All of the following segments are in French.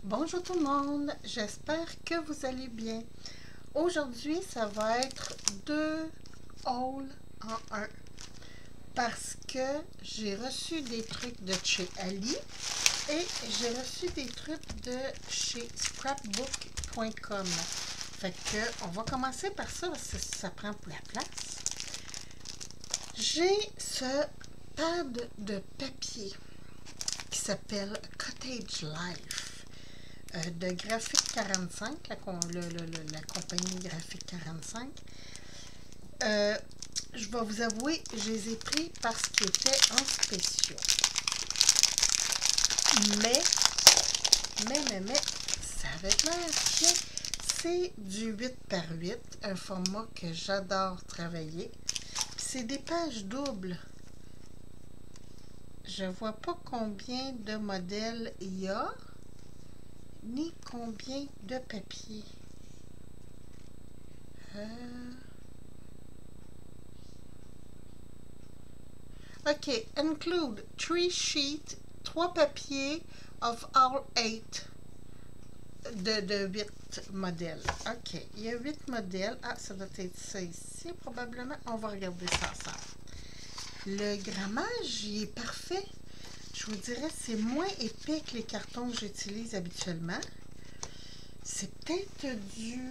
Bonjour tout le monde, j'espère que vous allez bien. Aujourd'hui, ça va être 2 hauls en un parce que j'ai reçu des trucs de chez Ali et j'ai reçu des trucs de chez scrapbook.com. Fait que on va commencer par ça parce que ça prend pour la place. J'ai ce pad de papier qui s'appelle Cottage Life. De Graphique 45, la compagnie Graphique 45. Je vais vous avouer, je les ai pris parce qu'ils étaient en spéciaux. Mais, ça avait l'air que c'est du 8 par 8, un format que j'adore travailler. C'est des pages doubles. Je vois pas combien de modèles il y a, ni combien de papier. OK, include 3 sheets, 3 papiers of all 8 de 8 modèles. OK, il y a 8 modèles. Ah, ça doit être ça ici, probablement. On va regarder ça ensemble. Le grammage, il est parfait. Je vous dirais, c'est moins épais que les cartons que j'utilise habituellement. C'est peut-être du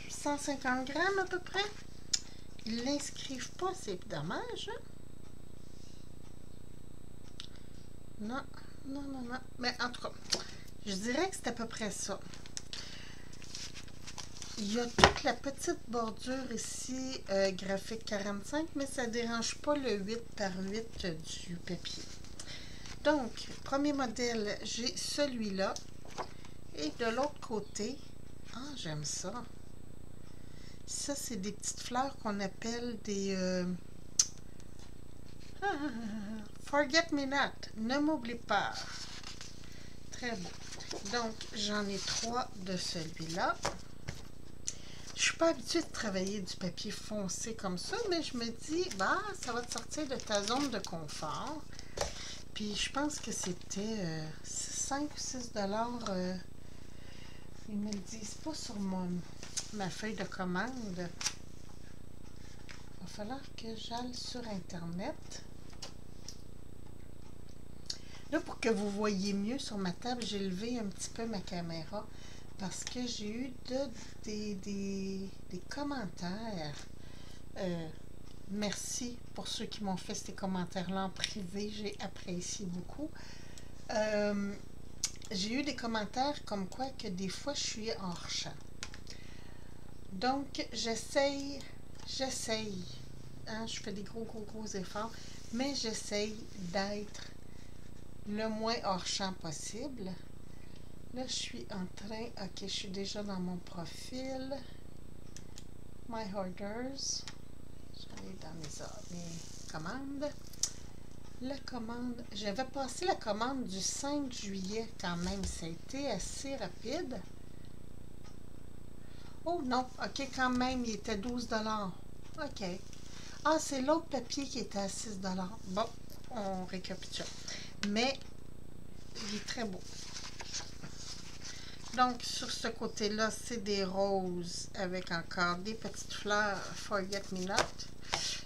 150 grammes à peu près. Ils ne l'inscrivent pas, c'est dommage. Hein? Non. Mais en tout cas, je dirais que c'est à peu près ça. Il y a toute la petite bordure ici, graphique 45, mais ça ne dérange pas le 8 par 8 du papier. Donc, premier modèle, j'ai celui-là. Et de l'autre côté, j'aime ça. Ça, c'est des petites fleurs qu'on appelle des... Forget me not, ne m'oublie pas. Très beau. Donc, j'en ai 3 de celui-là. Je suis pas habituée de travailler du papier foncé comme ça, mais je me dis, bah, ça va te sortir de ta zone de confort. Puis, je pense que c'était 5 ou 6 $. Ils me le disent pas sur ma feuille de commande. Il va falloir que j'aille sur Internet. Là, pour que vous voyez mieux sur ma table, j'ai levé un petit peu ma caméra parce que j'ai eu des commentaires. Merci pour ceux qui m'ont fait ces commentaires-là en privé. J'ai apprécié beaucoup. J'ai eu des commentaires comme quoi que des fois, je suis hors champ. Donc, j'essaye. Hein, je fais des gros efforts, mais j'essaye d'être le moins hors champ possible. Là, je suis en train... OK, je suis déjà dans mon profil. My orders. J'allais dans mes commandes. La commande... J'avais passé la commande du 5 juillet quand même. Ça a été assez rapide. Oh non, OK, quand même, il était 12 $. OK. Ah, c'est l'autre papier qui était à 6 $. Bon, on récapitule. Mais, il est très beau. Donc, sur ce côté-là, c'est des roses avec encore des petites fleurs Forget Me Not.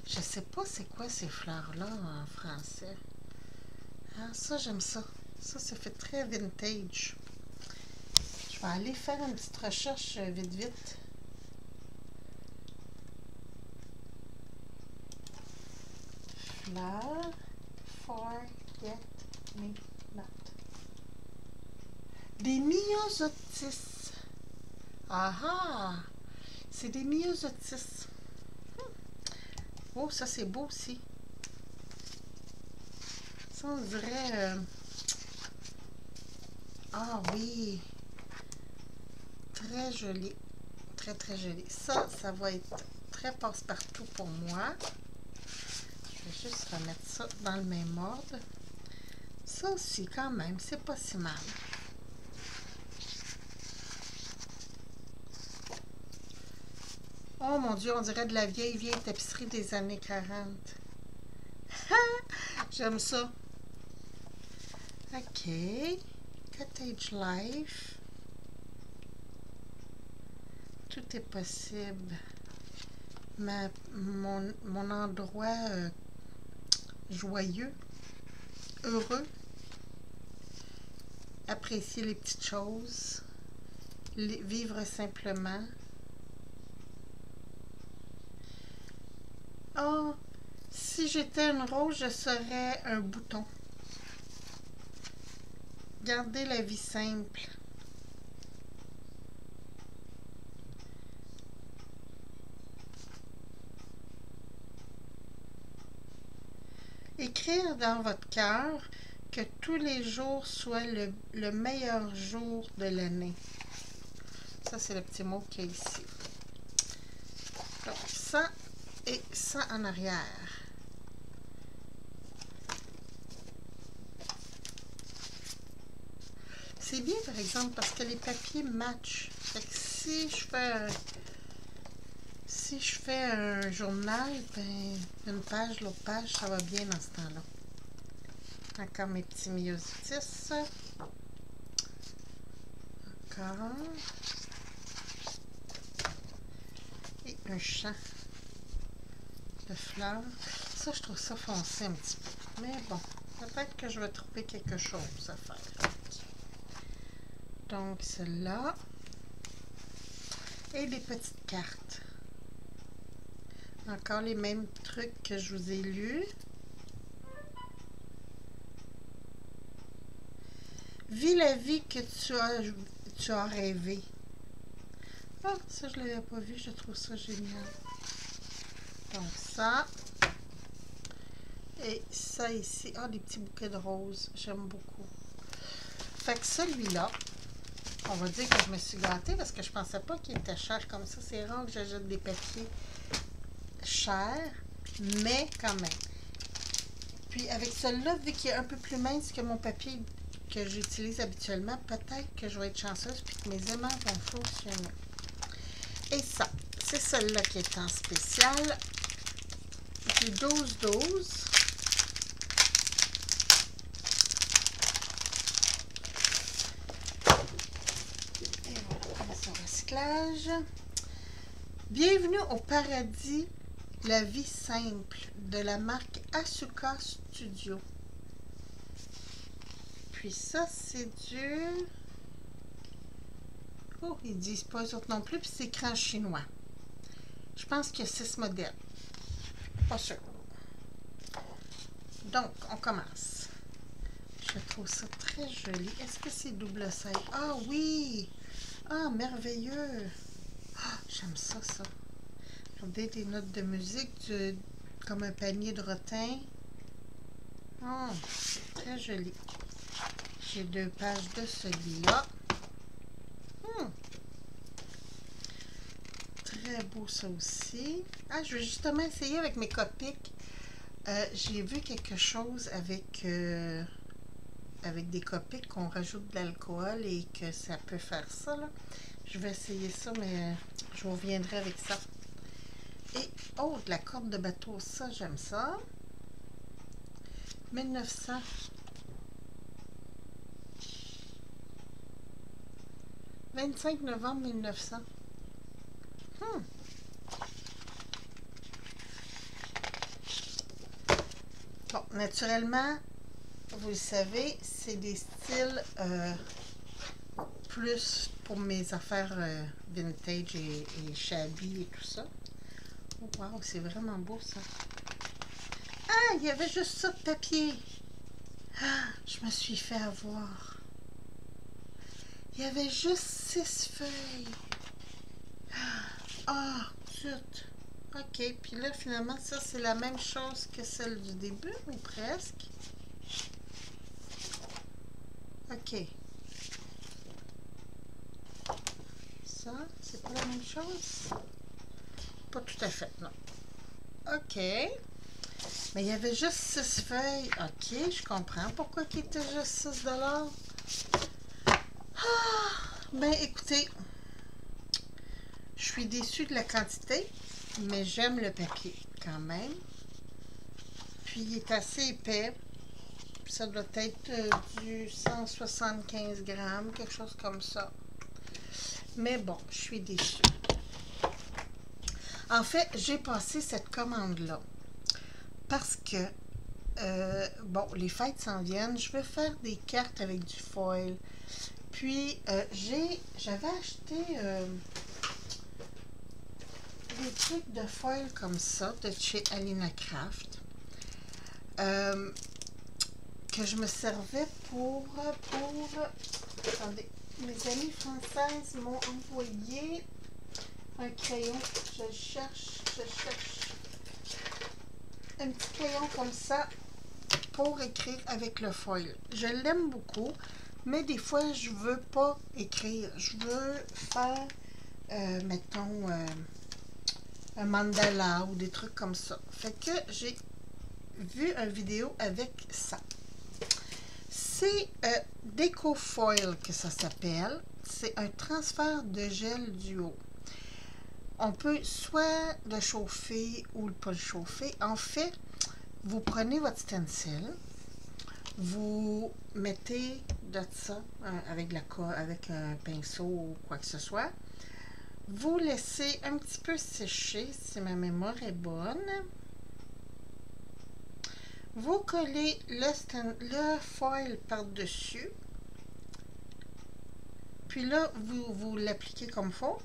Je sais pas c'est quoi ces fleurs-là en français. Ah, ça, j'aime ça. Ça fait très vintage. Je vais aller faire une petite recherche vite. Fleurs Forget Me Not. Des myosotis. Ah! C'est des myosotis. Oh, ça c'est beau aussi. Ça, on dirait... Ah oui! Très joli. Très joli. Ça va être très passe-partout pour moi. Je vais juste remettre ça dans le même ordre. Ça aussi, quand même, c'est pas si mal. Oh mon Dieu, on dirait de la vieille tapisserie des années 40. J'aime ça. OK. Cottage Life. Tout est possible. Mon endroit joyeux, heureux. Apprécier les petites choses. Vivre simplement. Oh, si j'étais une rose, je serais un bouton. Garder la vie simple. Écrire dans votre cœur que tous les jours soient le meilleur jour de l'année. Ça, c'est le petit mot qu'il y a ici. Donc, ça et ça en arrière. C'est bien, par exemple, parce que les papiers matchent. Fait que si je fais un journal, ben, une page, l'autre page, ça va bien dans ce temps-là. Encore mes petits myosotis. Encore. Et un champ de fleurs. Ça, je trouve ça foncé un petit peu. Mais bon, peut-être que je vais trouver quelque chose à faire. Donc, celle-là. Et des petites cartes. Encore les mêmes trucs que je vous ai lus. Vis la vie que tu as rêvé. Ah, ça, je ne l'avais pas vu. Je trouve ça génial. Donc, ça. Et ça ici. Ah, des petits bouquets de roses. J'aime beaucoup. Fait que celui-là, on va dire que je me suis gâtée parce que je pensais pas qu'il était cher comme ça. C'est rare que j'achète des papiers chers, mais quand même. Puis avec celui-là, vu qu'il est un peu plus mince que mon papier que j'utilise habituellement, peut-être que je vais être chanceuse puis que mes aimants vont fonctionner. Et ça, c'est celui-là qui est en spécial. Du 12-12. Et voilà, son recyclage. Bienvenue au paradis, la vie simple de la marque Asuka Studio. Puis ça, c'est du... Oh, ils disent pas les autres non plus, puis c'est écrit en chinois. Je pense qu'il y a 6 modèles. Pas sûr. Donc, on commence. Je trouve ça très joli. Est-ce que c'est double side? Ah oui! Ah, merveilleux! Ah, j'aime ça, ça. Regardez des notes de musique, comme un panier de rotin. Oh, c'est très joli. J'ai 2 pages de celui-là. Très beau ça aussi. Ah, je vais justement essayer avec mes Copics. J'ai vu quelque chose avec, avec des Copics qu'on rajoute de l'alcool et que ça peut faire ça, là. Je vais essayer ça, mais je vous reviendrai avec ça. Et, oh, de la corde de bateau, ça, j'aime ça. 1900. « 25 novembre 1900. » Bon, naturellement, vous le savez, c'est des styles plus pour mes affaires vintage et shabby et tout ça. Oh, wow, c'est vraiment beau ça. Ah, il y avait juste ça de papier. Ah, je me suis fait avoir. Il y avait juste 6 feuilles. Ah, zut. Ok, puis là, finalement, ça, c'est la même chose que celle du début, ou presque. Ok. Ça, c'est pas la même chose? Pas tout à fait, non. Ok. Mais il y avait juste 6 feuilles. Ok, je comprends pourquoi il était juste 6 $. Ah, ben écoutez, je suis déçue de la quantité, mais j'aime le papier quand même. Puis il est assez épais. Ça doit être du 175 grammes, quelque chose comme ça. Mais bon, je suis déçue. En fait, j'ai passé cette commande-là parce que, bon, les fêtes s'en viennent. Je veux faire des cartes avec du foil. Puis, j'avais acheté des trucs de foil comme ça, de chez Alina Craft, que je me servais pour attendez, mes amies françaises m'ont envoyé un crayon. Je cherche un petit crayon comme ça pour écrire avec le foil. Je l'aime beaucoup, mais des fois, je veux pas écrire. Je veux faire, mettons, un mandala ou des trucs comme ça. Fait que j'ai vu une vidéo avec ça. C'est DecoFoil que ça s'appelle. C'est un transfert de gel duo. On peut soit le chauffer ou pas le chauffer. En fait, vous prenez votre stencil, vous mettez de ça avec un pinceau ou quoi que ce soit. Vous laissez un petit peu sécher si ma mémoire est bonne. Vous collez le foil par-dessus. Puis là, vous l'appliquez comme il faut.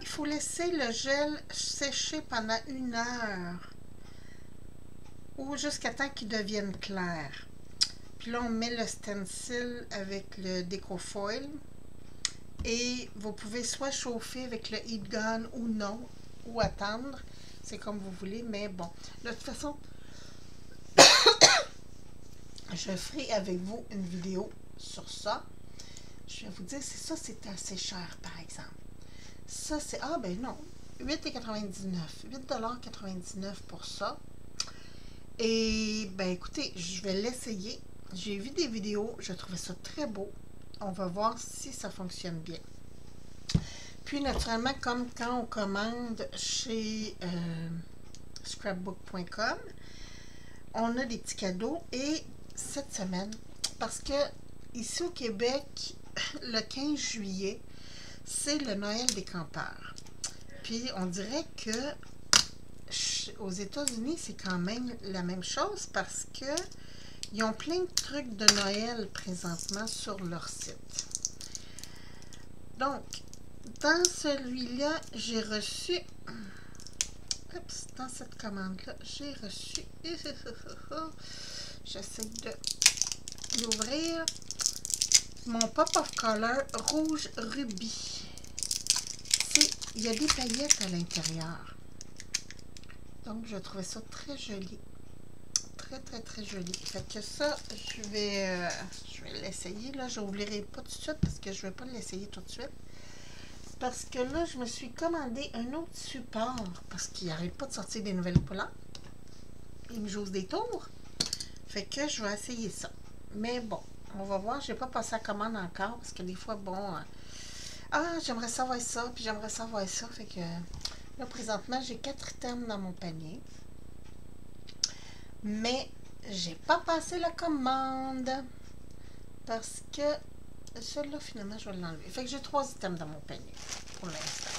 Il faut laisser le gel sécher pendant 1 heure. Ou jusqu'à temps qu'il devienne clair. Puis là, on met le stencil avec le DecoFoil. Et vous pouvez soit chauffer avec le heat gun ou non, ou attendre. C'est comme vous voulez, mais bon. De toute façon, je ferai avec vous une vidéo sur ça. Je vais vous dire, c'est assez cher, par exemple. Ça, c'est... Ah, ben non. 8,99. 8,99 pour ça. Et, ben écoutez, je vais l'essayer. J'ai vu des vidéos. Je trouvais ça très beau. On va voir si ça fonctionne bien. Puis, naturellement, comme quand on commande chez scrapbook.com, on a des petits cadeaux. Et cette semaine, parce que ici au Québec, le 15 juillet, c'est le Noël des campeurs. Puis, on dirait que aux États-Unis, c'est quand même la même chose parce que ils ont plein de trucs de Noël présentement sur leur site. Donc, dans celui-là, j'ai reçu... Oups, dans cette commande-là, j'ai reçu... J'essaie de l'ouvrir. Mon pop-of color rouge rubis. Il y a des paillettes à l'intérieur. Donc, je trouvais ça très joli. Très joli. Fait que ça, je vais l'essayer. Là, je n'ouvrirai pas tout de suite parce que je ne vais pas l'essayer tout de suite. Parce que là, je me suis commandé un autre support parce qu'il n'arrête pas de sortir des nouvelles couleurs. Il me joue des tours. Fait que je vais essayer ça. Mais bon, on va voir. Je n'ai pas passé la commande encore parce que des fois, bon... j'aimerais savoir ça, puis j'aimerais savoir ça. Fait que là, présentement, j'ai 4 items dans mon panier. Mais j'ai pas passé la commande parce que celui-là, finalement, je vais l'enlever. Fait que j'ai 3 items dans mon panier pour l'instant.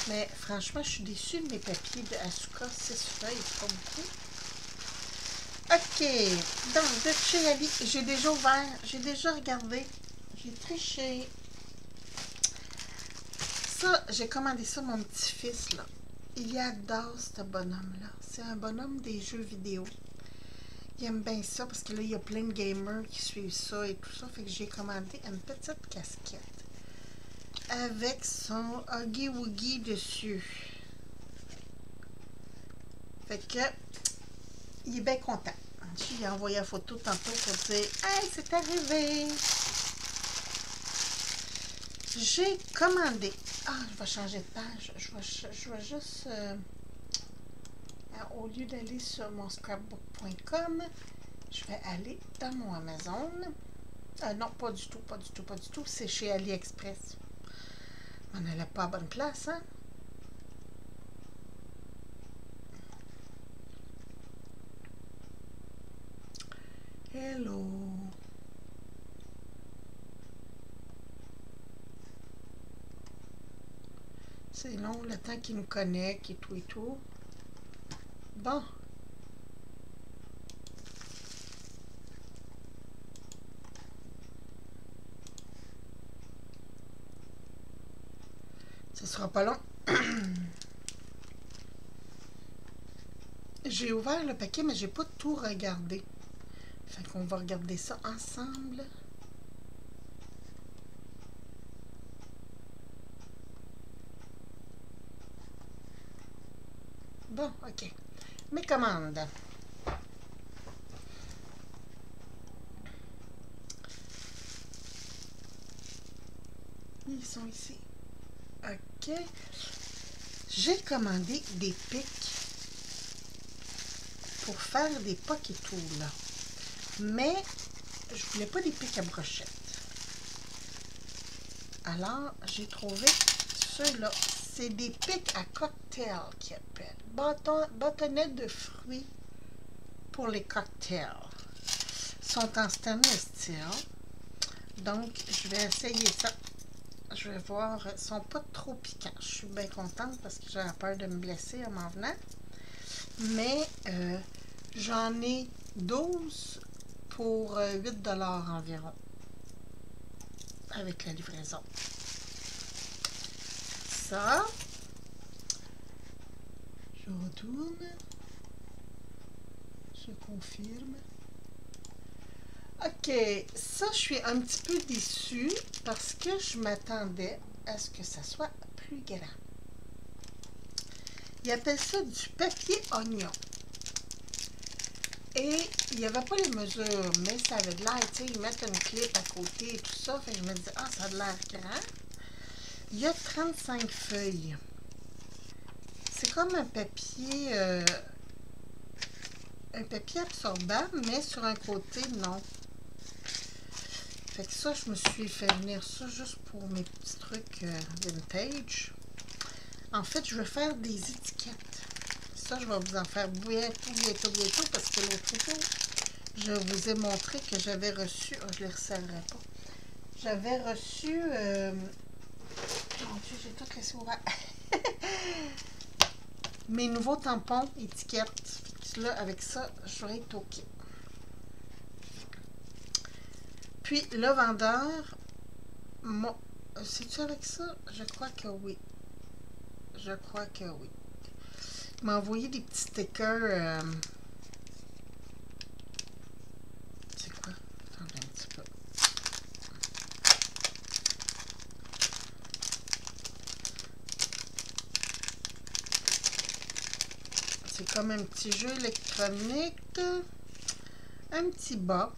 Mais franchement, je suis déçue de mes papiers de Asuka 6 feuilles, c'est pas beaucoup. OK. Donc, de chez Ali, j'ai déjà ouvert, j'ai déjà regardé, j'ai triché. Ça, j'ai commandé ça à mon petit-fils, là. Il adore ce bonhomme-là. C'est un bonhomme des jeux vidéo. Il aime bien ça parce que là, il y a plein de gamers qui suivent ça et tout ça. Fait que j'ai commandé une petite casquette avec son Huggy Wuggy dessus. Fait que il est bien content. J'ai envoyé la photo tantôt pour dire « Hey, c'est arrivé! » J'ai commandé. Je vais changer de page. Je vais juste... au lieu d'aller sur mon scrapbook.com, je vais aller dans mon Amazon. Non, pas du tout. C'est chez AliExpress. On n'allait pas à bonne place, hein? Hello. C'est long le temps qu'il nous connecte et tout et tout. Bon. Ce sera pas long. J'ai ouvert le paquet, mais j'ai pas tout regardé. Fait qu'on va regarder ça ensemble. Bon, ok. Mes commandes. Ils sont ici. Ok. J'ai commandé des pics pour faire des pocket tools. Mais je voulais pas des pics à brochette. Alors, j'ai trouvé ceux-là. C'est des pics à cocktail qui appellent. Bâtonnets de fruits pour les cocktails. Ils sont en stainless steel. Donc, je vais essayer ça. Je vais voir. Ils sont pas trop piquants. Je suis bien contente parce que j'avais peur de me blesser en m'en venant. Mais j'en ai 12 pour 8 $ environ. Avec la livraison. Ça. Je retourne. Je confirme. Ok, ça, je suis un petit peu déçue parce que je m'attendais à ce que ça soit plus grand. Ils appellent ça du papier oignon. Et il n'y avait pas les mesures, mais ça avait de l'air, tu sais, ils mettent une clip à côté et tout ça. Fait que je me dis, ah, ça a de l'air grand. Il y a 35 feuilles. C'est comme un papier absorbant, mais sur un côté, non. Fait que ça, je me suis fait venir ça juste pour mes petits trucs vintage. En fait, je vais faire des étiquettes. Ça, je vais vous en faire bientôt, parce que l'autre jour, je vous ai montré que j'avais reçu... Oh, je ne les resserrerai pas. J'avais reçu... Mon Dieu, j'ai tout laissé ouvert. Mes nouveaux tampons, étiquettes. Là, avec ça, je vais être OK. Puis, le vendeur... C'est-tu avec ça? Je crois que oui. Je crois que oui. Il m'a envoyé des petits stickers. C'est quoi? Attendez un petit peu. C'est comme un petit jeu électronique. Un petit bas.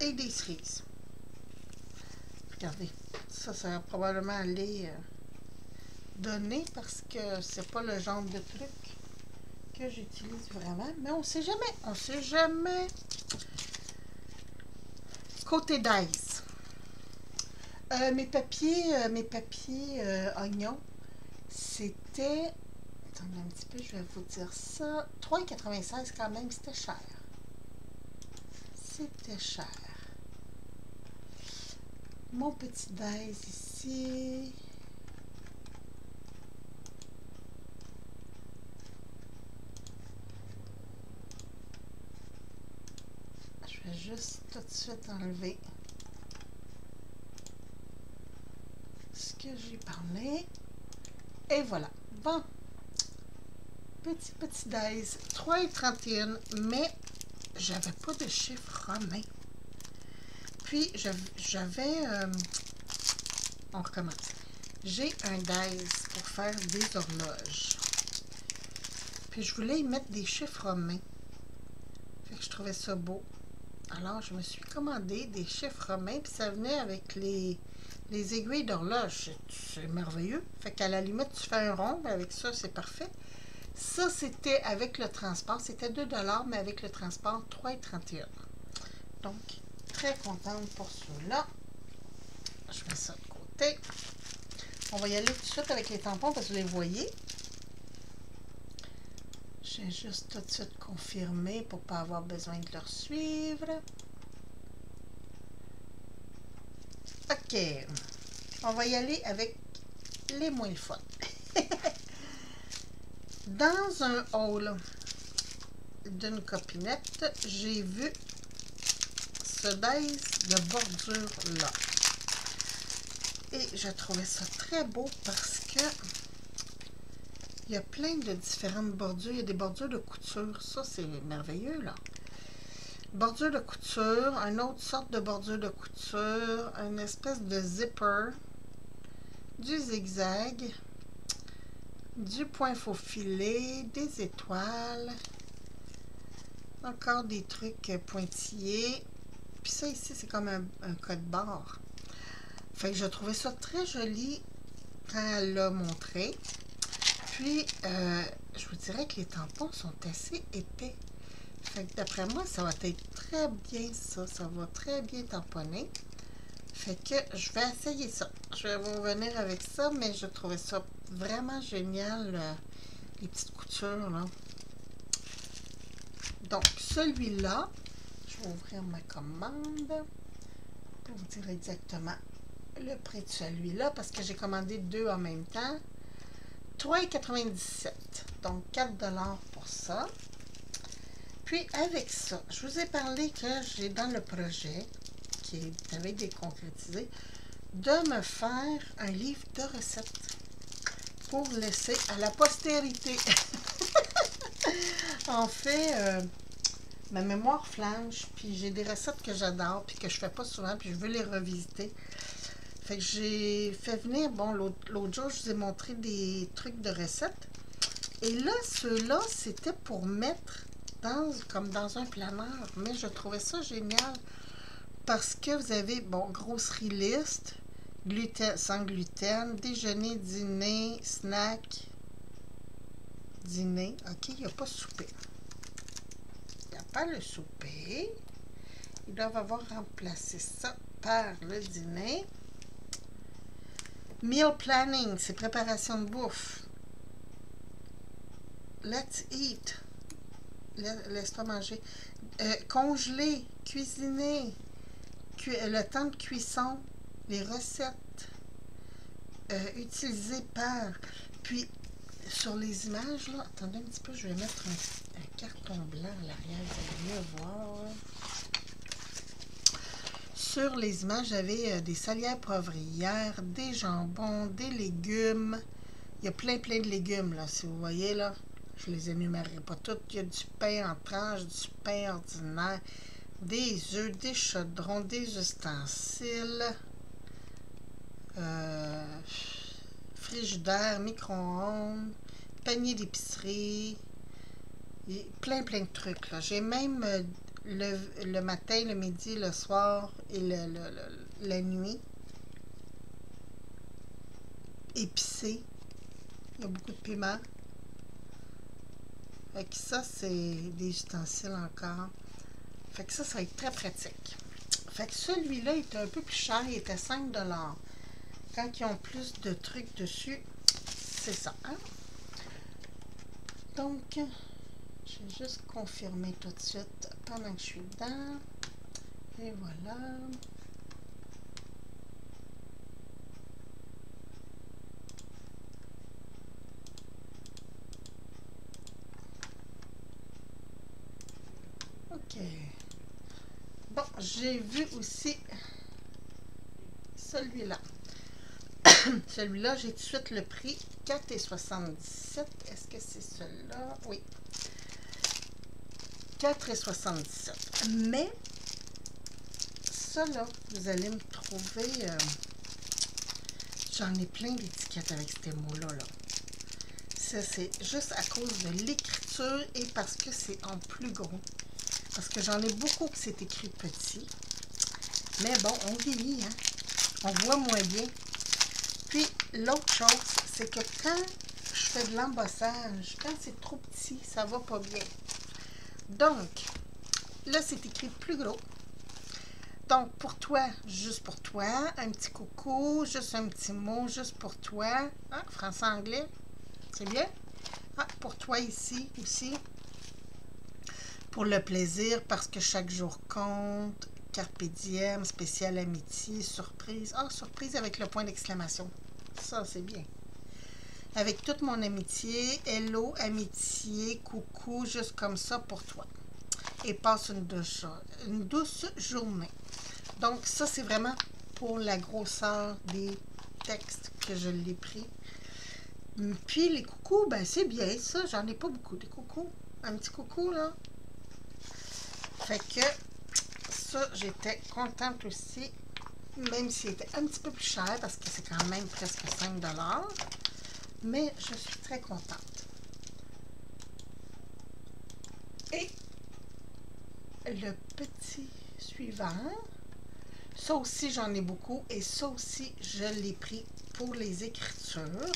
Et des cerises. Regardez. Ça va probablement aller donner parce que c'est pas le genre de truc que j'utilise vraiment. Mais on sait jamais. On sait jamais. Côté Dice. Mes papiers oignons, c'était... Attendez un petit peu, je vais vous dire ça. 3,96 quand même, c'était cher. C'était cher. Mon petit Dice ici. Je vais juste tout de suite enlever ce que j'ai parlé. Et voilà. Bon. Petit Dice. 3,31. Mais j'avais pas de chiffre romain. Puis, j'avais... on recommence. J'ai un Dice pour faire des horloges. Puis, je voulais y mettre des chiffres romains. Fait que je trouvais ça beau. Alors, je me suis commandé des chiffres romains. Puis, ça venait avec les aiguilles d'horloge. C'est merveilleux. Fait qu'à la limite, tu fais un rond. Avec ça, c'est parfait. Ça, c'était avec le transport. C'était 2 $, mais avec le transport, 3,31. Donc, très contente pour ceux-là. Je mets ça de côté. On va y aller tout de suite avec les tampons parce que vous les voyez. J'ai juste tout de suite confirmé pour ne pas avoir besoin de leur suivre. OK. On va y aller avec les moins fun. Dans un haul d'une copinette, j'ai vu ce dice de bordure-là. Et je trouvais ça très beau parce que il y a plein de différentes bordures. Il y a des bordures de couture. Ça, c'est merveilleux, là. Bordure de couture, une autre sorte de bordure de couture, une espèce de zipper, du zigzag, du point faufilé, des étoiles, encore des trucs pointillés. Puis ça ici, c'est comme un code-barre. Fait que je trouvais ça très joli quand elle l'a montré. Puis, je vous dirais que les tampons sont assez épais. Fait que d'après moi, ça va être très bien ça. Ça va très bien tamponner. Fait que je vais essayer ça. Je vais vous revenir avec ça, mais je trouvais ça vraiment génial, les petites coutures, là. Donc, celui-là, je vais ouvrir ma commande pour vous dire exactement le prix de celui-là, parce que j'ai commandé deux en même temps. 3,97 $. Donc, 4 $ pour ça. Puis, avec ça, je vous ai parlé que j'ai dans le projet, qui avait été concrétisé, de me faire un livre de recettes pour laisser à la postérité. En fait, ma mémoire flanche, puis j'ai des recettes que j'adore, puis que je fais pas souvent, puis je veux les revisiter. Fait que j'ai fait venir, bon, l'autre jour, je vous ai montré des trucs de recettes. Et là, ceux-là, c'était pour mettre comme dans un planeur. Mais je trouvais ça génial parce que vous avez, bon, grosserie liste, gluten, sans gluten, déjeuner, dîner, snack, dîner. OK, il n'y a pas souper. Il n'y a pas le souper. Ils doivent avoir remplacé ça par le dîner. Meal planning, c'est préparation de bouffe. Let's eat. Laisse-toi manger. Congeler, cuisiner, le temps de cuisson, les recettes, utilisées par. Puis, sur les images, là, attendez un petit peu, je vais mettre un carton blanc à l'arrière, vous allez mieux voir. Sur les images, j'avais des salières poivrières, des jambons, des légumes. Il y a plein de légumes, là, si vous voyez, là. Je les énumérerai pas toutes. Il y a du pain en tranches, du pain ordinaire, des œufs, des chaudrons, des ustensiles, frigidaire, micro-ondes, panier d'épicerie, plein de trucs, là. J'ai même le matin, le midi, le soir et la nuit. Épicé. Il y a beaucoup de piment. Fait que ça, c'est des ustensiles encore. Fait que ça va être très pratique. Fait que celui-là est un peu plus cher. Il était 5 $. Quand ils ont plus de trucs dessus, c'est ça. Hein? Donc, je vais juste confirmer tout de suite pendant que je suis dedans. Et voilà. OK. Bon, j'ai vu aussi celui-là. Celui-là, j'ai tout de suite le prix. 4,77 $. Est-ce que c'est celui-là? Oui. 4,77 $. Mais, ça là, vous allez me trouver... j'en ai plein d'étiquettes avec ces mots-là. Là. Ça, c'est juste à cause de l'écriture et parce que c'est en plus gros. Parce que j'en ai beaucoup que c'est écrit petit. Mais bon, on vieillit, hein. On voit moins bien. Puis, l'autre chose, c'est que quand je fais de l'embossage, quand c'est trop petit, ça va pas bien. Donc, là, c'est écrit plus gros. Donc, pour toi, juste pour toi, un petit coucou, juste un petit mot, juste pour toi. Hein, français-anglais, c'est bien? Ah, pour toi ici aussi. Pour le plaisir, parce que chaque jour compte. Carpe diem, spécial amitié, surprise. Ah, surprise avec le point d'exclamation. Ça, c'est bien. Avec toute mon amitié, hello, amitié, coucou, juste comme ça pour toi. Et passe une douce journée. Donc, ça, c'est vraiment pour la grosseur des textes que je l'ai pris. Puis, les coucous, ben, c'est bien, ça. J'en ai pas beaucoup, des coucous. Un petit coucou, là. Fait que, ça, j'étais contente aussi. Même s'il était un petit peu plus cher, parce que c'est quand même presque 5 $. Mais je suis très contente. Et le petit suivant, ça aussi j'en ai beaucoup et ça aussi je l'ai pris pour les écritures.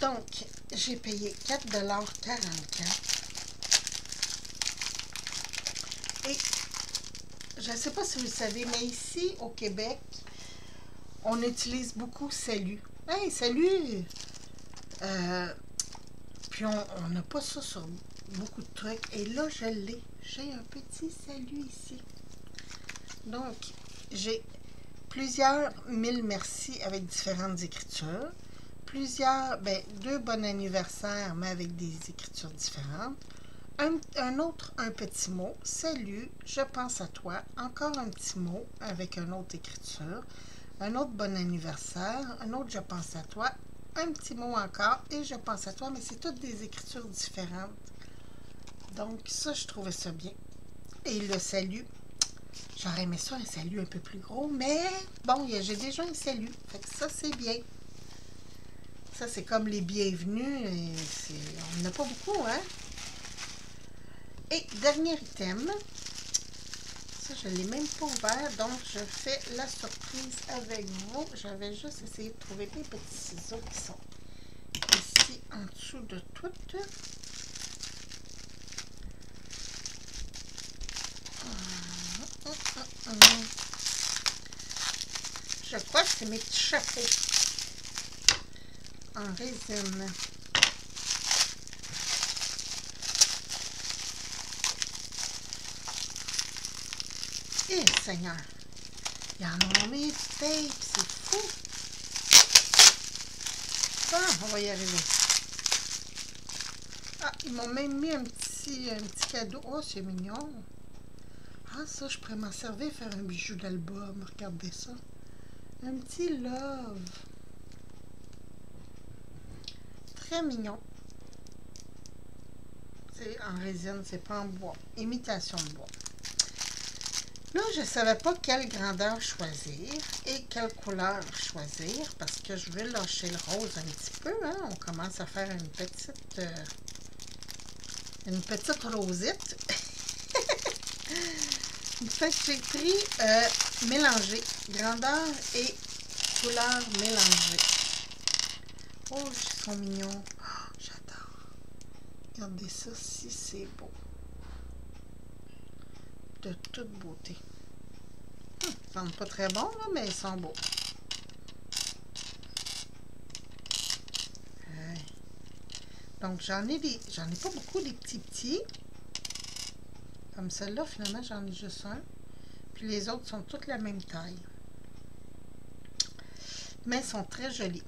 Donc j'ai payé 4,44 $. Et je ne sais pas si vous le savez, mais ici au Québec, on utilise beaucoup salut. Hey, salut! Puis on n'a pas ça sur beaucoup de trucs. Et là, je l'ai. J'ai un petit salut ici. Donc, j'ai plusieurs mille merci avec différentes écritures. Plusieurs, ben, 2 bon anniversaire, mais avec des écritures différentes. Un autre, un petit mot. Salut, je pense à toi. Encore un petit mot avec une autre écriture. Un autre bon anniversaire. Un autre, je pense à toi. Un petit mot encore et je pense à toi, mais c'est toutes des écritures différentes. Donc, ça, je trouvais ça bien. Et le salut, j'aurais aimé ça, un salut un peu plus gros, mais bon, j'ai déjà un salut. Fait que ça, c'est bien. Ça, c'est comme les bienvenus. Et on n'en a pas beaucoup, hein? Et dernier item. Ça, je ne l'ai même pas ouvert, donc je fais la surprise avec vous. J'avais juste essayé de trouver des petits ciseaux qui sont ici en dessous de tout. Je crois que c'est mes petits chapeaux en résine. Eh, Seigneur! Ils en ont mis du tape, c'est fou! Bon, on va y arriver. Ah, ils m'ont même mis un petit cadeau. Oh, c'est mignon! Ah, ça, je pourrais m'en servir, faire un bijou d'album. Regardez ça. Un petit love. Très mignon. C'est en résine, c'est pas en bois. Imitation de bois. Là, je ne savais pas quelle grandeur choisir et quelle couleur choisir parce que je vais lâcher le rose un petit peu. Hein? On commence à faire une petite rosette. Fait que j'ai pris mélangé, grandeur et couleur mélangée. Oh, ils sont mignons. Oh, j'adore. Regardez ça, si c'est beau. De toute beauté. Ils sont pas très bons, là, mais ils sont beaux. Ouais. Donc, j'en ai pas beaucoup des petits. Comme celle-là, finalement, j'en ai juste un. Puis les autres sont toutes la même taille. Mais ils sont très jolis.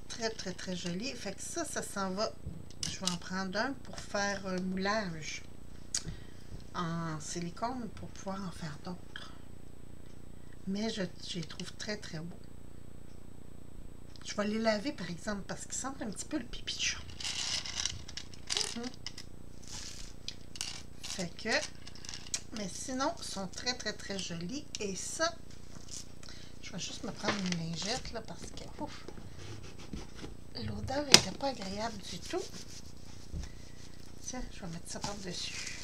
Très, très, très jolis. Fait que ça s'en va. Je vais en prendre un pour faire un moulage en silicone pour pouvoir en faire d'autres. Mais je les trouve très, très beaux. Je vais les laver, par exemple, parce qu'ils sentent un petit peu le pipi de chat. Fait que, mais sinon, ils sont très, très, très jolis. Et ça, je vais juste me prendre une lingette, là, parce que, ouf, l'odeur n'était pas agréable du tout. Tiens, je vais mettre ça par-dessus.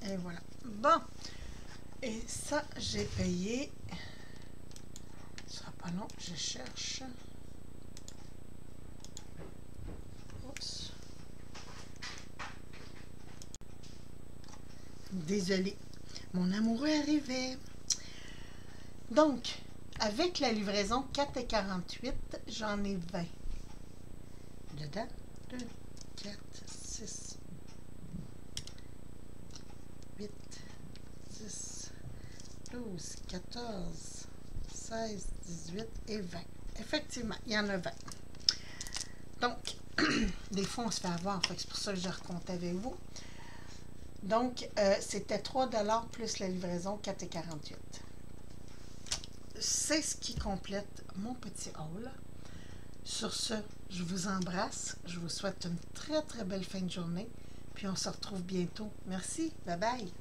Et voilà. Bon. Et ça, j'ai payé. Ça sera pas long, je cherche. Oups. Désolée. Mon amoureux arrivait. Donc, avec la livraison 4,48, j'en ai 20. Dedans, 2, 4, 6, 8, 10, 12, 14, 16, 18 et 20. Effectivement, il y en a 20. Donc, des fois, on se fait avoir, c'est pour ça que je recompte avec vous. Donc, c'était 3 $ plus la livraison, 4,48. C'est ce qui complète mon petit haul. Sur ce, je vous embrasse. Je vous souhaite une très, très belle fin de journée. Puis on se retrouve bientôt. Merci. Bye bye.